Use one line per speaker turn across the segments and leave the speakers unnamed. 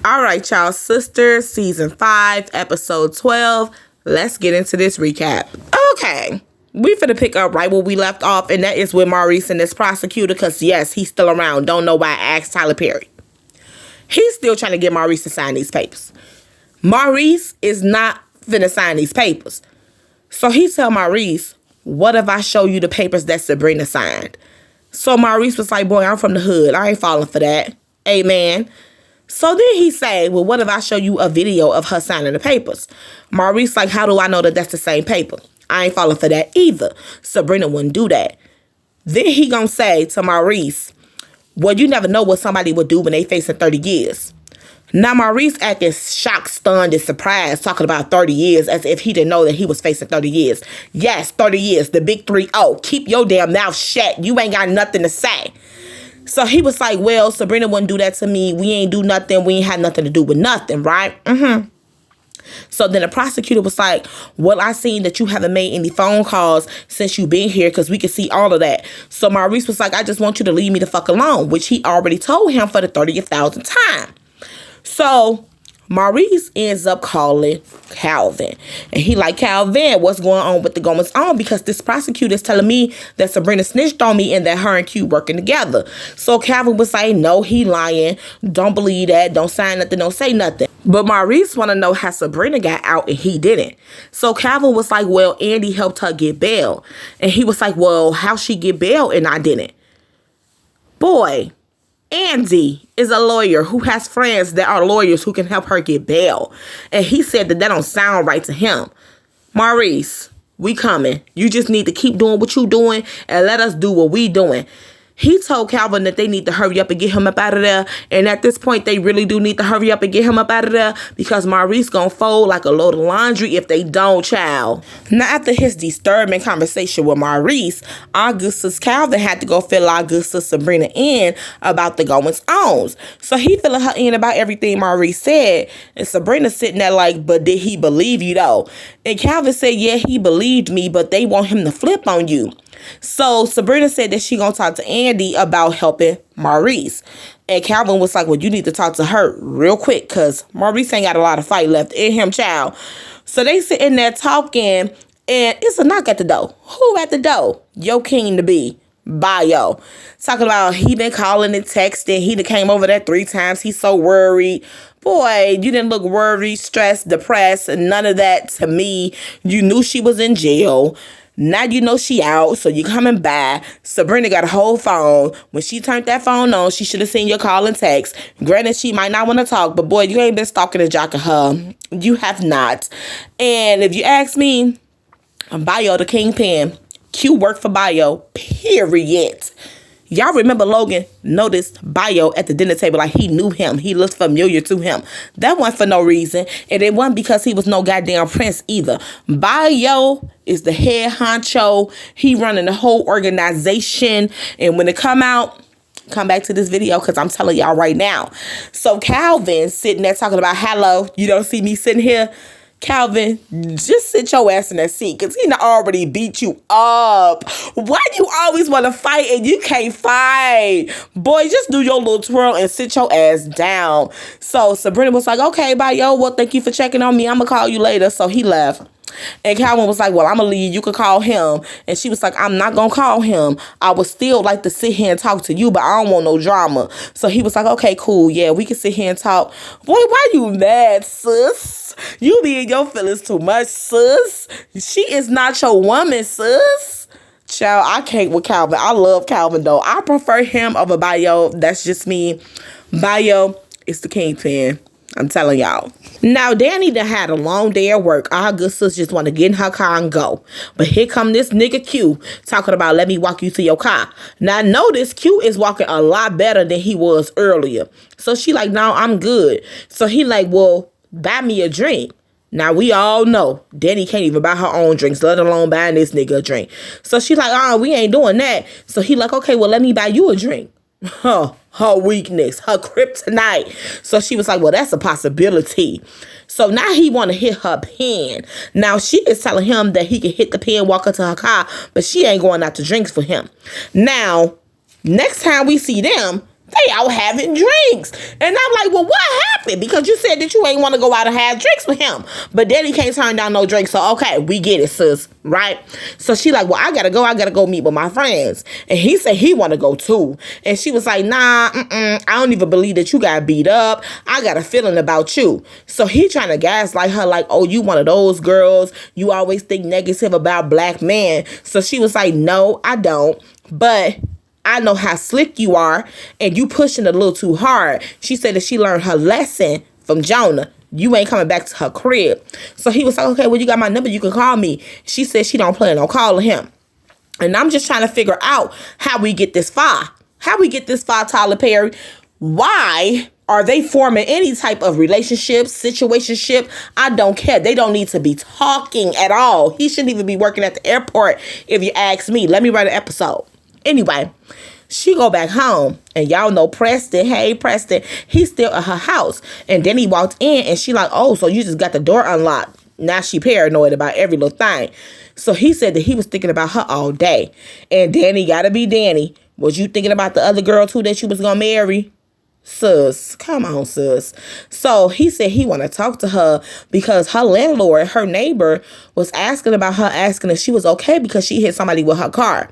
All right, y'all. Sisters, season 5, episode 12. Let's get into this recap. Okay. We finna pick up right where we left off, and that is with Maurice and this prosecutor, because, yes, he's still around. Don't know why I asked Tyler Perry. He's still trying to get Maurice to sign these papers. Maurice is not finna sign these papers. So he tell Maurice, what if I show you the papers that Sabrina signed? So Maurice was like, boy, I'm from the hood. I ain't falling for that. Amen. So then he say, well, what if I show you a video of her signing the papers? Maurice like, how do I know that that's the same paper? I ain't falling for that either. Sabrina wouldn't do that. Then he gonna say to Maurice, well, you never know what somebody would do when they facing 30 years. Now Maurice acting shocked, stunned, and surprised, talking about 30 years as if he didn't know that he was facing 30 years. Yes, 30 years, the big 3-0. Keep your damn mouth shut. You ain't got nothing to say. So he was like, well, Sabrina wouldn't do that to me. We ain't do nothing. We ain't had nothing to do with nothing, right? So then the prosecutor was like, well, I seen that you haven't made any phone calls since you been here because we can see all of that. So Maurice was like, I just want you to leave me the fuck alone, which he already told him for the 30,000th time. So Maurice ends up calling Calvin. And he like, Calvin, what's going on with the goings on? Because this prosecutor is telling me that Sabrina snitched on me and that her and Q working together. So Calvin was like, no, he lying. Don't believe that. Don't sign nothing. Don't say nothing. But Maurice want to know how Sabrina got out and he didn't. So Calvin was like, well, Andy helped her get bail. And he was like, well, how she get bail and I didn't? Boy, Andy is a lawyer who has friends that are lawyers who can help her get bail. And he said that don't sound right to him. Maurice, we coming. You just need to keep doing what you doing and let us do what we doing. He told Calvin that they need to hurry up and get him up out of there. And at this point, they really do need to hurry up and get him up out of there because Maurice gonna fold like a load of laundry if they don't, child. Now, after his disturbing conversation with Maurice, Augustus Calvin had to go fill Augustus Sabrina in about the goings-ons. So he filling her in about everything Maurice said. And Sabrina sitting there like, but did he believe you though? And Calvin said, yeah, he believed me, but they want him to flip on you. So Sabrina said that she gonna talk to Andy about helping Maurice. And Calvin was like, well, you need to talk to her real quick because Maurice ain't got a lot of fight left in him, child. So they sitting there talking and it's a knock at the door. Who at the door? Your king to be. Bio. Talking about he been calling and texting. He done came over there 3 times. He's so worried. Boy, you didn't look worried, stressed, depressed, and none of that to me. You knew she was in jail. Now you know she out, so you coming by. Sabrina got a whole phone. When she turned that phone on, she should have seen your call and text. Granted, she might not want to talk, but boy, you ain't been stalking and jocking her. You have not. And if you ask me, Bio the kingpin. Q worked for Bio, period. Y'all remember Logan noticed Bio at the dinner table like he knew him. He looked familiar to him. That wasn't for no reason. And it wasn't because he was no goddamn prince either. Bio is the head honcho. He running the whole organization. And when it come out, come back to this video because I'm telling y'all right now. So Calvin sitting there talking about, hello, you don't see me sitting here? Calvin, just sit your ass in that seat because he done already beat you up. Why do you always want to fight and you can't fight? Boy, just do your little twirl and sit your ass down. So Sabrina was like, okay, bye, yo. Well, thank you for checking on me. I'm going to call you later. So he left. And Calvin was like, well, I'm going to leave. You could call him. And she was like, I'm not going to call him. I would still like to sit here and talk to you, but I don't want no drama. So he was like, okay, cool. Yeah, we can sit here and talk. Boy, why you mad, sis? You be in your feelings too much, sis. She is not your woman, sis. Child, I can't with Calvin. I love Calvin, though. I prefer him over Bio. That's just me. Bio is the kingpin. I'm telling y'all. Now, Danny done had a long day at work. Augustus just want to get in her car and go. But here come this nigga Q talking about, let me walk you to your car. Now, notice Q is walking a lot better than he was earlier. So she like, no, I'm good. So he like, well, buy me a drink. Now, we all know Danny can't even buy her own drinks, let alone buying this nigga a drink. So she like, we ain't doing that. So he like, okay, well, let me buy you a drink. Her weakness, her kryptonite. So she was like, well, that's a possibility. So now he want to hit her pen. Now she is telling him that he can hit the pen, walk her to her car, but she ain't going out to drinks for him. Now, next time we see them, They out having drinks. And I'm like, well, what happened? Because you said that you ain't want to go out and have drinks with him. But then he can't turn down no drinks. So, okay, we get it, sis. Right? So she like, well, I gotta go meet with my friends. And he said he want to go too. And she was like, nah, I don't even believe that you got beat up. I got a feeling about you. So he trying to gaslight her like, oh, you one of those girls. You always think negative about black men. So she was like, no, I don't. But I know how slick you are, and you pushing a little too hard. She said that she learned her lesson from Jonah. You ain't coming back to her crib. So he was like, okay, well, you got my number. You can call me. She said she don't plan on calling him. And I'm just trying to figure out how we get this far. How we get this far, Tyler Perry. Why are they forming any type of relationship, situationship? I don't care. They don't need to be talking at all. He shouldn't even be working at the airport, if you ask me. Let me write an episode. Anyway, she go back home, and y'all know Preston. Hey, Preston, he's still at her house. And then he walked in, and she like, oh, so you just got the door unlocked. Now she paranoid about every little thing. So he said that he was thinking about her all day. And Danny gotta be Danny. Was you thinking about the other girl too that you was gonna marry? Sis, come on, sis. So he said he want to talk to her because her landlord, her neighbor, was asking about her, asking if she was okay because she hit somebody with her car.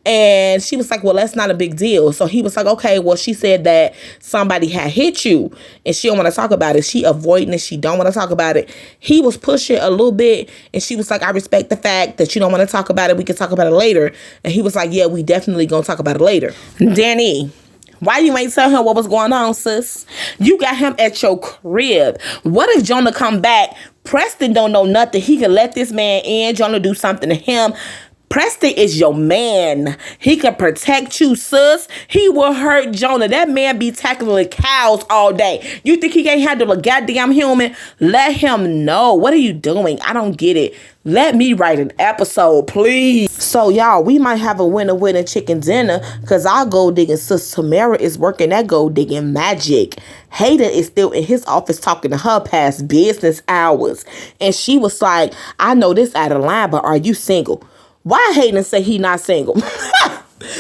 And she was like, well, that's not a big deal. So he was like, okay, well, she said that somebody had hit you and she don't want to talk about it. She avoiding it. She don't want to talk about it. He was pushing a little bit, and she was like, I respect the fact that you don't want to talk about it. We can talk about it later. And he was like, yeah, we definitely gonna talk about it later. Danny, why you ain't tell him what was going on, sis? You got him at your crib. What if Jonah come back? Preston don't know nothing. He can let this man in. Jonah do something to him. Preston is your man. He can protect you, sis. He will hurt Jonah. That man be tackling cows all day. You think he can't handle a goddamn human? Let him know. What are you doing? I don't get it. Let me write an episode, please. So, y'all, we might have a winner chicken dinner because our gold digging sis Tamara is working that gold digging magic. Hayden is still in his office talking to her past business hours. And she was like, I know this out of line, but are you single? Why Hayden say he not single?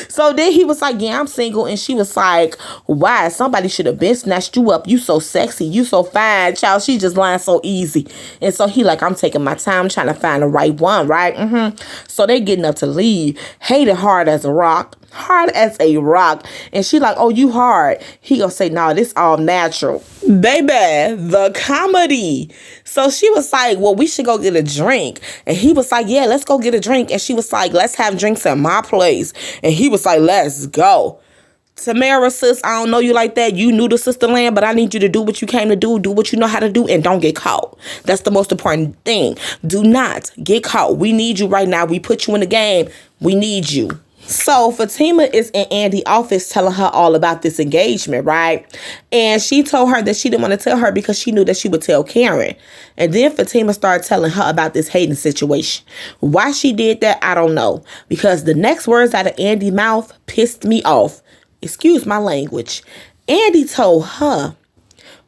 So then he was like, yeah, I'm single. And she was like, why? Somebody should have been snatched you up. You so sexy. You so fine, child. She just lying so easy. And so he like, I'm taking my time trying to find the right one, right? So they getting up to leave. Hayden hard as a rock. Hard as a rock. And she like, oh, you hard. He gonna say, no, this all natural. Baby, the comedy. So she was like, well, we should go get a drink. And he was like, yeah, let's go get a drink. And she was like, let's have drinks at my place. And he was like, let's go. Tamara, sis, I don't know you like that. You new to Sister Land, but I need you to do what you came to do what you know how to do, and don't get caught. That's the most important thing. Do not get caught. We need you right now. We put you in the game. We need you. So Fatima is in Andy's office telling her all about this engagement, right? And she told her that she didn't want to tell her because she knew that she would tell Karen. And then Fatima started telling her about this Hayden situation. Why she did that, I don't know. Because the next words out of Andy's mouth pissed me off. Excuse my language. Andy told her,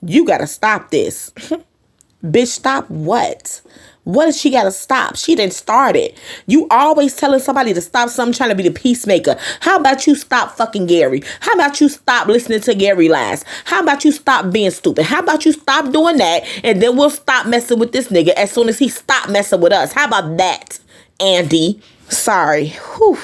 you got to stop this. Bitch, stop what? What does she got to stop? She didn't start it. You always telling somebody to stop something, trying to be the peacemaker. How about you stop fucking Gary? How about you stop listening to Gary lies? How about you stop being stupid? How about you stop doing that, and then we'll stop messing with this nigga as soon as he stop messing with us? How about that, Andy? Sorry. Whew.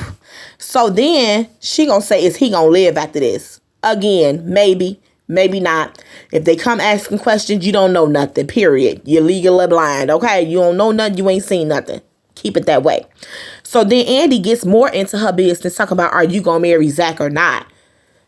So then she gonna say, is he gonna live after this? Again, maybe. Maybe not. If they come asking questions, you don't know nothing, period. You're legally blind, okay? You don't know nothing, you ain't seen nothing. Keep it that way. So then Andy gets more into her business, talking about, are you going to marry Zach or not?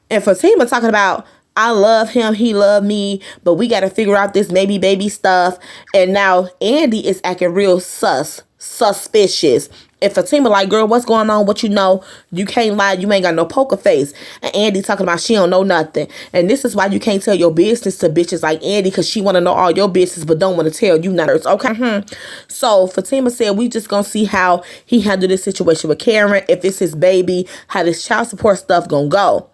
And Fatima talking about, I love him, he love me, but we got to figure out this maybe baby stuff. And now Andy is acting real suspicious. And Fatima like, girl, what's going on? What you know? You can't lie. You ain't got no poker face. And Andy talking about she don't know nothing. And this is why you can't tell your business to bitches like Andy, because she want to know all your business but don't want to tell you nothing. Okay? So Fatima said, we just going to see how he handled this situation with Karen. If it's his baby, how this child support stuff going to go.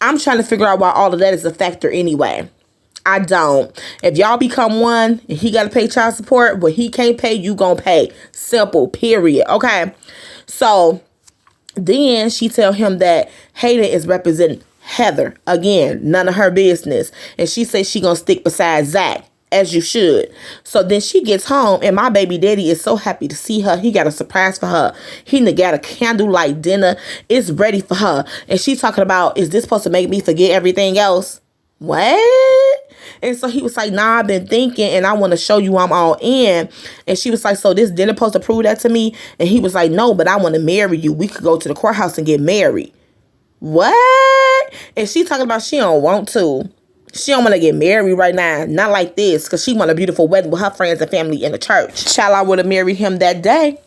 I'm trying to figure out why all of that is a factor anyway. I don't. If y'all become one and he got to pay child support, but he can't pay, you gonna pay. Simple, period. Okay. So then she tell him that Hayden is representing Heather. Again, none of her business. And she says she gonna stick beside Zach, as you should. So then she gets home, and my baby daddy is so happy to see her. He got a surprise for her. He got a candlelight dinner. It's ready for her. And she's talking about, is this supposed to make me forget everything else? What? And so he was like, nah, I've been thinking, and I want to show you I'm all in. And she was like, so this dinner supposed to prove that to me? And he was like, no, but I want to marry you. We could go to the courthouse and get married. What? And she talking about she don't want to. She don't want to get married right now. Not like this, because she want a beautiful wedding with her friends and family in the church. Child, I would have married him that day.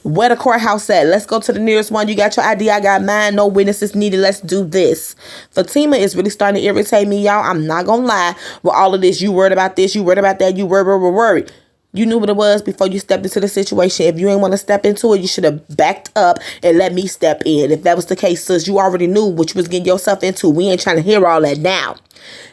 Where the courthouse at? Let's go to the nearest one. You got your ID, I got mine. No witnesses needed. Let's do this. Fatima is really starting to irritate me, y'all. I'm not gonna lie. With all of this, you worried about this, you worried about that, you worried. You knew what it was before you stepped into the situation. If you ain't want to step into it, you should have backed up and let me step in. If that was the case, sis, you already knew what you was getting yourself into. We ain't trying to hear all that now.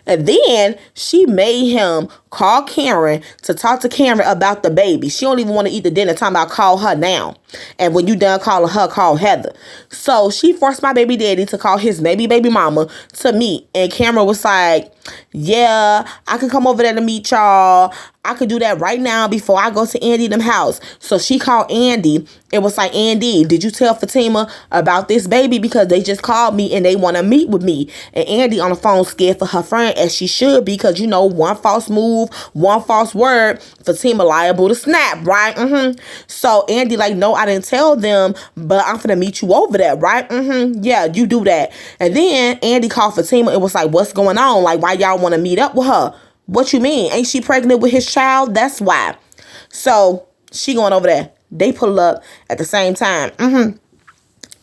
And then she made him call Karen to talk to Karen about the baby. She don't even want to eat the dinner. Talking about call her now. And when you done calling her, call Heather. So she forced my baby daddy to call his baby mama to meet. And Karen was like, yeah, I can come over there to meet y'all. I could do that right now before I go to Andy them house. So she called Andy. It was like, Andy, did you tell Fatima about this baby? Because they just called me and they want to meet with me. And Andy on the phone scared for her friend, as she should be, because, you know, one false move, one false word, Fatima liable to snap, right? So Andy like, no, I didn't tell them, but I'm finna meet you over there, right? Yeah, you do that. And then Andy called Fatima and was like, what's going on? Like, why y'all want to meet up with her? What you mean? Ain't she pregnant with his child? That's why. So she going over there. They pull up at the same time.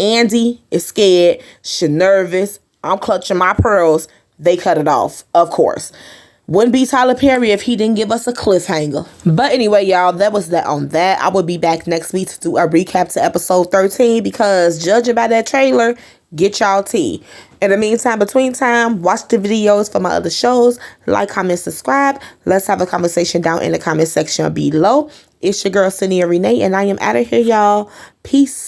Andy is scared. She nervous. I'm clutching my pearls. They cut it off, of course. Wouldn't be Tyler Perry if he didn't give us a cliffhanger. But anyway, y'all, that was that on that. I will be back next week to do a recap to episode 13 because judging by that trailer, get y'all tea. In the meantime, between time, watch the videos for my other shows. Like, comment, subscribe. Let's have a conversation down in the comment section below. It's your girl, Cynthia Renee, and I am out of here, y'all. Peace.